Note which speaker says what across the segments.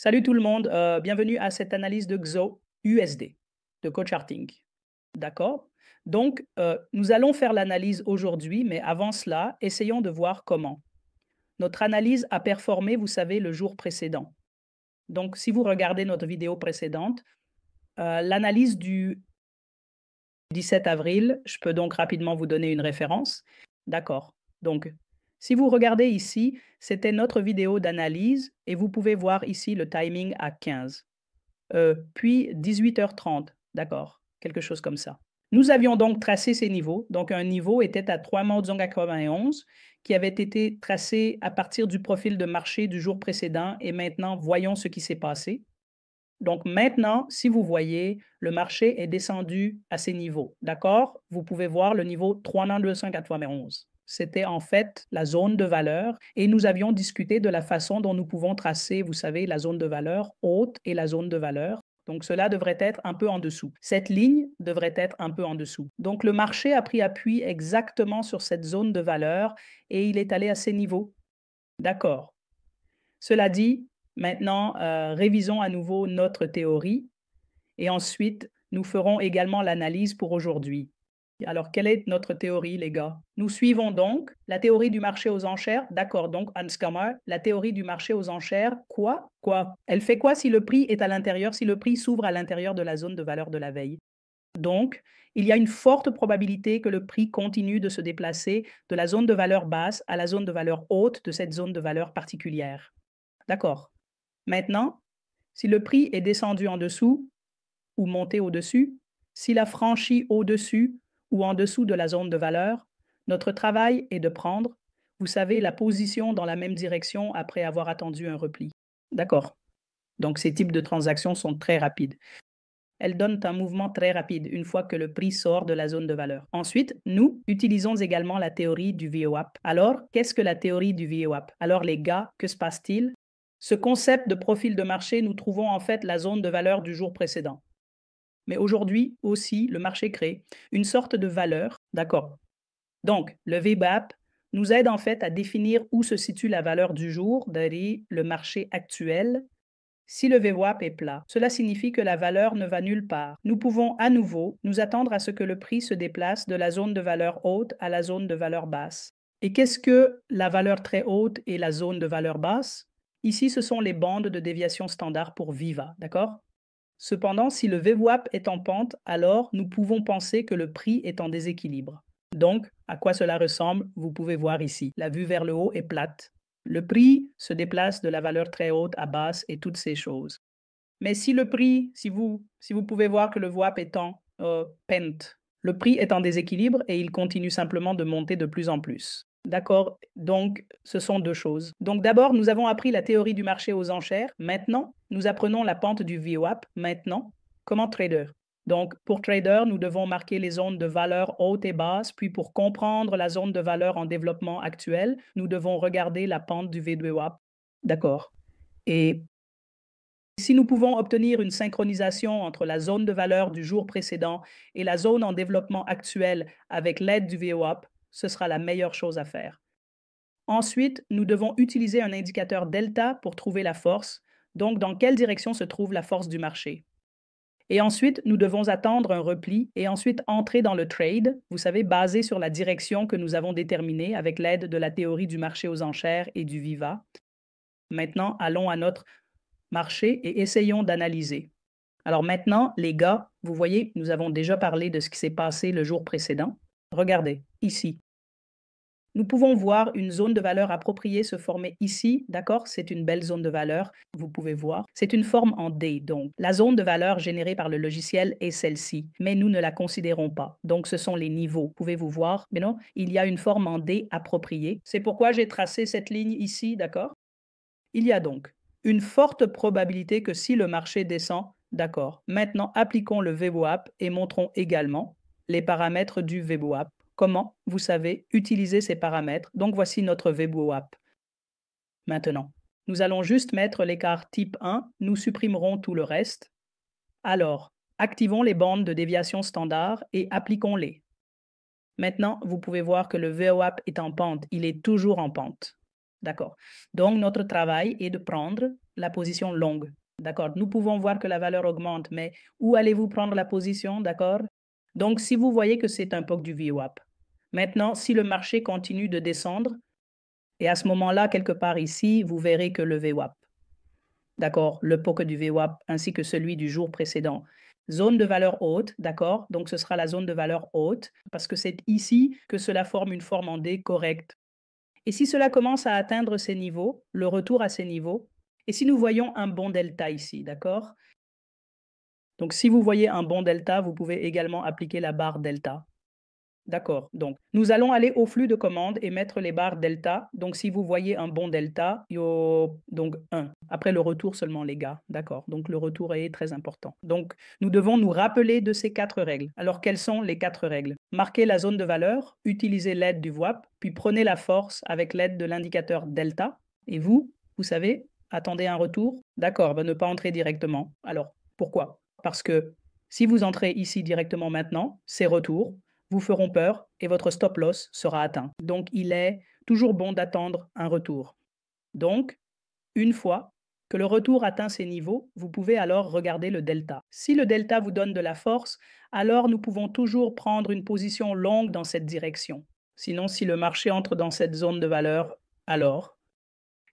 Speaker 1: Salut tout le monde, bienvenue à cette analyse de XO USD, de CodeCharting. D'accord? Donc, nous allons faire l'analyse aujourd'hui, mais avant cela, essayons de voir comment. Notre analyse a performé, vous savez, le jour précédent. Donc, si vous regardez notre vidéo précédente, l'analyse du 17 avril, je peux donc rapidement vous donner une référence. D'accord. Donc, si vous regardez ici, c'était notre vidéo d'analyse et vous pouvez voir ici le timing à 15. Puis 18h30, d'accord, quelque chose comme ça. Nous avions donc tracé ces niveaux. Donc, un niveau était à 3,91 qui avait été tracé à partir du profil de marché du jour précédent. Et maintenant, voyons ce qui s'est passé. Donc, maintenant, si vous voyez, le marché est descendu à ces niveaux. D'accord? Vous pouvez voir le niveau 3,291. C'était en fait la zone de valeur et nous avions discuté de la façon dont nous pouvons tracer, vous savez, la zone de valeur haute et la zone de valeur. Donc, cela devrait être un peu en dessous. Cette ligne devrait être un peu en dessous. Donc, le marché a pris appui exactement sur cette zone de valeur et il est allé à ces niveaux. D'accord. Cela dit, maintenant, révisons à nouveau notre théorie et ensuite, nous ferons également l'analyse pour aujourd'hui. Alors, quelle est notre théorie, les gars? Nous suivons donc la théorie du marché aux enchères. D'accord, donc, Anskammer, la théorie du marché aux enchères, quoi? Quoi? Elle fait quoi si le prix est à l'intérieur, si le prix s'ouvre à l'intérieur de la zone de valeur de la veille? Donc, il y a une forte probabilité que le prix continue de se déplacer de la zone de valeur basse à la zone de valeur haute de cette zone de valeur particulière. D'accord. Maintenant, si le prix est descendu en dessous ou monté au-dessus, s'il a franchi au-dessus ou en dessous de la zone de valeur, notre travail est de prendre, vous savez, la position dans la même direction après avoir attendu un repli. D'accord. Donc, ces types de transactions sont très rapides. Elles donnent un mouvement très rapide une fois que le prix sort de la zone de valeur. Ensuite, nous utilisons également la théorie du VWAP. Alors, qu'est-ce que la théorie du VWAP? Alors, les gars, que se passe-t-il? Ce concept de profil de marché, nous trouvons en fait la zone de valeur du jour précédent. Mais aujourd'hui aussi, le marché crée une sorte de valeur, d'accord? Donc, le VWAP nous aide en fait à définir où se situe la valeur du jour, d'aller le marché actuel. Si le VWAP est plat, cela signifie que la valeur ne va nulle part. Nous pouvons à nouveau nous attendre à ce que le prix se déplace de la zone de valeur haute à la zone de valeur basse. Et qu'est-ce que la valeur très haute et la zone de valeur basse? Ici, ce sont les bandes de déviation standard pour Viva, d'accord? Cependant, si le VWAP est en pente, alors nous pouvons penser que le prix est en déséquilibre. Donc, à quoi cela ressemble? Vous pouvez voir ici. La vue vers le haut est plate. Le prix se déplace de la valeur très haute à basse et toutes ces choses. Mais si le prix, si vous pouvez voir que le VWAP est en pente, le prix est en déséquilibre et il continue simplement de monter de plus en plus. D'accord? Donc, ce sont deux choses. Donc, d'abord, nous avons appris la théorie du marché aux enchères. Maintenant, nous apprenons la pente du VWAP. Maintenant, comment trader? Donc, pour trader, nous devons marquer les zones de valeur haute et basse. Puis, pour comprendre la zone de valeur en développement actuel, nous devons regarder la pente du VWAP. D'accord. Et si nous pouvons obtenir une synchronisation entre la zone de valeur du jour précédent et la zone en développement actuel avec l'aide du VWAP, ce sera la meilleure chose à faire. Ensuite, nous devons utiliser un indicateur delta pour trouver la force, donc dans quelle direction se trouve la force du marché. Et ensuite, nous devons attendre un repli et ensuite entrer dans le trade, vous savez, basé sur la direction que nous avons déterminée avec l'aide de la théorie du marché aux enchères et du VIVA. Maintenant, allons à notre marché et essayons d'analyser. Alors maintenant, les gars, vous voyez, nous avons déjà parlé de ce qui s'est passé le jour précédent. Regardez, ici. Nous pouvons voir une zone de valeur appropriée se former ici, d'accord? C'est une belle zone de valeur, vous pouvez voir. C'est une forme en D, donc. La zone de valeur générée par le logiciel est celle-ci, mais nous ne la considérons pas. Donc, ce sont les niveaux. Pouvez-vous voir? Mais non, il y a une forme en D appropriée. C'est pourquoi j'ai tracé cette ligne ici, d'accord? Il y a donc une forte probabilité que si le marché descend, d'accord. Maintenant, appliquons le VWAP et montrons également les paramètres du VWAP. Comment, vous savez, utiliser ces paramètres. Donc, voici notre VWAP. Maintenant, nous allons juste mettre l'écart type 1, nous supprimerons tout le reste. Alors, activons les bandes de déviation standard et appliquons-les. Maintenant, vous pouvez voir que le VWAP est en pente, il est toujours en pente. D'accord. Donc, notre travail est de prendre la position longue. D'accord. Nous pouvons voir que la valeur augmente, mais où allez-vous prendre la position? D'accord. Donc, si vous voyez que c'est un POC du VWAP, maintenant, si le marché continue de descendre, et à ce moment-là, quelque part ici, vous verrez que le VWAP, d'accord, le POC du VWAP ainsi que celui du jour précédent, zone de valeur haute, d'accord, donc ce sera la zone de valeur haute parce que c'est ici que cela forme une forme en D correcte. Et si cela commence à atteindre ces niveaux, le retour à ces niveaux, et si nous voyons un bon delta ici, d'accord? Donc si vous voyez un bon delta, vous pouvez également appliquer la barre delta. D'accord, donc nous allons aller au flux de commandes et mettre les barres delta. Donc si vous voyez un bon delta, donc 1. Après le retour seulement les gars, d'accord. Donc le retour est très important. Donc nous devons nous rappeler de ces 4 règles. Alors quelles sont les 4 règles? Marquez la zone de valeur, utilisez l'aide du VWAP, puis prenez la force avec l'aide de l'indicateur delta. Et vous savez, attendez un retour. D'accord, ne pas entrer directement. Alors pourquoi? Parce que si vous entrez ici directement maintenant, ces retours vous feront peur et votre stop loss sera atteint. Donc, il est toujours bon d'attendre un retour. Donc, une fois que le retour atteint ces niveaux, vous pouvez alors regarder le delta. Si le delta vous donne de la force, alors nous pouvons toujours prendre une position longue dans cette direction. Sinon, si le marché entre dans cette zone de valeur, alors.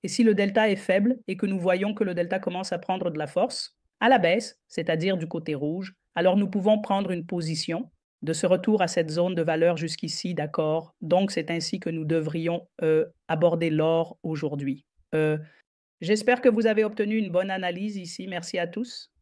Speaker 1: Et si le delta est faible et que nous voyons que le delta commence à prendre de la force, à la baisse, c'est-à-dire du côté rouge, alors nous pouvons prendre une position de ce retour à cette zone de valeur jusqu'ici, d'accord? Donc, c'est ainsi que nous devrions aborder l'or aujourd'hui. J'espère que vous avez obtenu une bonne analyse ici. Merci à tous.